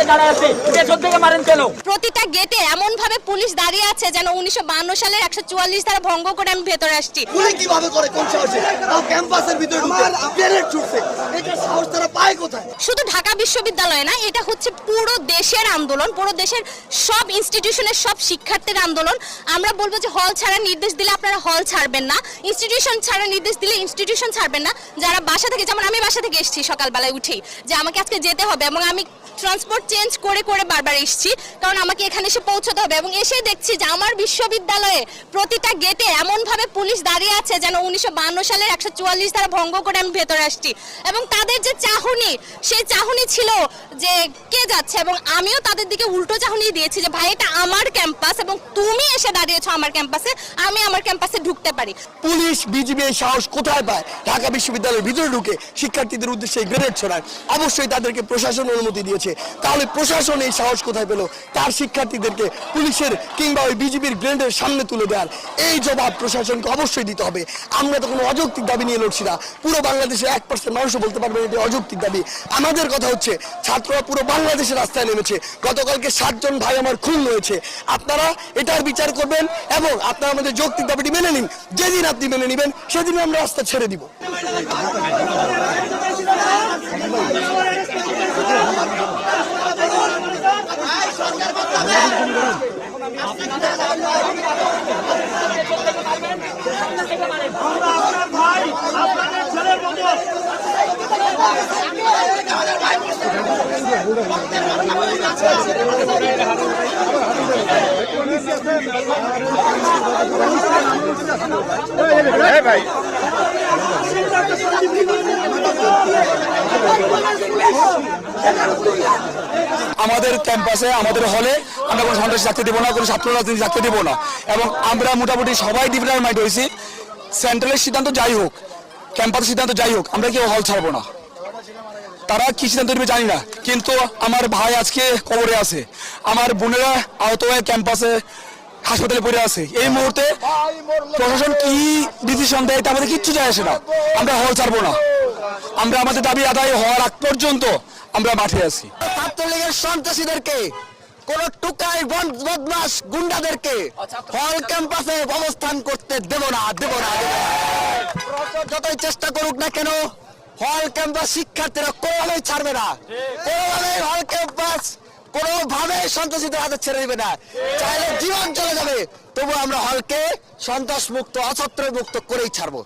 গেটে দাঁড়ায় আছে, পেছন থেকে মারেন কেন? প্রতিটা গেটে এমন ভাবে পুলিশ দাঁড়িয়ে আছে যেন 1952 সালের 144 ধারা ভঙ্গ করে আমি ভেতরে আসছি। পুলিশ কিভাবে করে কোন সাহসে ক্যাম্পাসের ভিতরে ঢুকে গ্রেনেড ছুটছে, এটা সাহস তারা পায় কোথায়? শুধু ঢাকা বিশ্ববিদ্যালয়ে না, এটা হচ্ছে পুরো দেশের আন্দোলন, পুরো দেশের সব ইনস্টিটিউশনের সব শিক্ষার্থীর আন্দোলন। আমরা বলবো যে হল ছাড়া নির্দেশ দিলে আপনারা হল ছাড়বেন না, ইনস্টিটিউশন ছাড়া নির্দেশ দিলে ইনস্টিটিউশন ছাড়বেন না। যারা বাসা থেকে, যেমন আমি বাসা থেকে এসেছি সকালবেলায় উঠেই যে আমাকে আজকে যেতে হবে এবং আমি ট্রান্সপোর্ট চেঞ্জ করে করে বারবার এসেছি, কারণ আমাকে এখানে এসে পৌঁছতে হবে। এবং এসে দেখছি যে আমার বিশ্ববিদ্যালয়ে প্রতিটা গেটে এমনভাবে পুলিশ দাঁড়িয়ে আছে যেন 1952 সালের 144 ধারা ভঙ্গ করে আমি ভেতরে আসছি। এবং তাদের যে চাহনি, সেই চাহনি ছিল যে কে যাচ্ছে, এবং আমিও তাদের দিকে উল্টো চাহনি দিয়েছি যে ভাই এটা আমার ক্যাম্পাস এবং তুমি এসে দাঁড়িয়েছো আমার ক্যাম্পাসে, আমি আমার ক্যাম্পাসে ঢুকতে পারি। পুলিশ বিজিবি এই সাহস কোথায় পায় ঢাকা বিশ্ববিদ্যালয়ের ভিতরে ঢুকে শিক্ষার্থীদের উদ্দেশ্যে গ্রেনেড ছড়ায়? অবশ্যই তাদেরকে প্রশাসন অনুমতি দিয়েছে, তাহলে প্রশাসন এই সাহস কোথায় পেল তার শিক্ষার্থীদেরকে পুলিশের কিংবা ওই বিজিবির গ্রেনেডের সামনে তুলে দেওয়ার? এই জবাব প্রশাসনকে অবশ্যই দিতে হবে। আমরা তো কোনো অযৌক্তিক দাবি নিয়ে লড়ছি না, পুরো বাংলাদেশের 1% মানুষও বলতে পারবে এটি অযৌক্তিক দাবি। আমাদের কথা হচ্ছে ছাত্ররা পুরো বাংলাদেশের রাস্তায় নেমেছে, গতকালকে 7 জন ভাই আমার খুন হয়েছে, আপনারা এটার বিচার করবেন এবং আপনারা আমাদের যৌক্তিক দাবিটি মেনে নিন। যেদিন আপনি মেনে নেবেন সেদিন আমরা রাস্তা ছেড়ে দিব। আমাদের ক্যাম্পাসে, আমাদের হলে আমরা কোনো সন্ত্রাসী থাকতে দেবো না, কোনো ছাত্র রাজনীতি থাকতে দেবো না। এবং আমরা মোটামুটি সবাই ডিফারেন্ট মাইন্ড হয়েছি। সেন্ট্রালের সিদ্ধান্ত যাই হোক, ক্যাম্পাসের সিদ্ধান্ত যাই হোক, আমরা কেউ হল ছাড়বো না। তারা কি সিদ্ধান্ত নেবে জানি না, কিন্তু আমার ভাই আজকে কবরে আছে, আমার বোনেরা আহত হয়ে ক্যাম্পাসে হাসপাতালে পড়ে আছে। এই মুহূর্তে প্রশাসন কি ডিসিশন দেয় তা আমাদের কিচ্ছু যায় আসে না। আমরা হল ছাড়বো না, আমরা আমাদের দাবি আদায় হওয়ার আগ পর্যন্ত আমরা মাঠে আছি। ছাত্রলীগের সন্ত্রাসীদেরকে, কোন টুকাই বদমাস গুন্ডাদেরকে হল ক্যাম্পাসে অবস্থান করতে দেব না, দেব না। যতই চেষ্টা করুক না কেন হল ক্যাম্পাস শিক্ষার্থীরা কোনোভাবেই ছাড়বে না, কোনোভাবেই হল ক্যাম্পাস কোনোভাবে সন্ত্রাসীদের হাতে ছেড়ে দেবে না। চাইলে জীবন চলে যাবে, তবু আমরা হলকে সন্ত্রাস মুক্ত, অছত্র মুক্ত করেই ছাড়বো।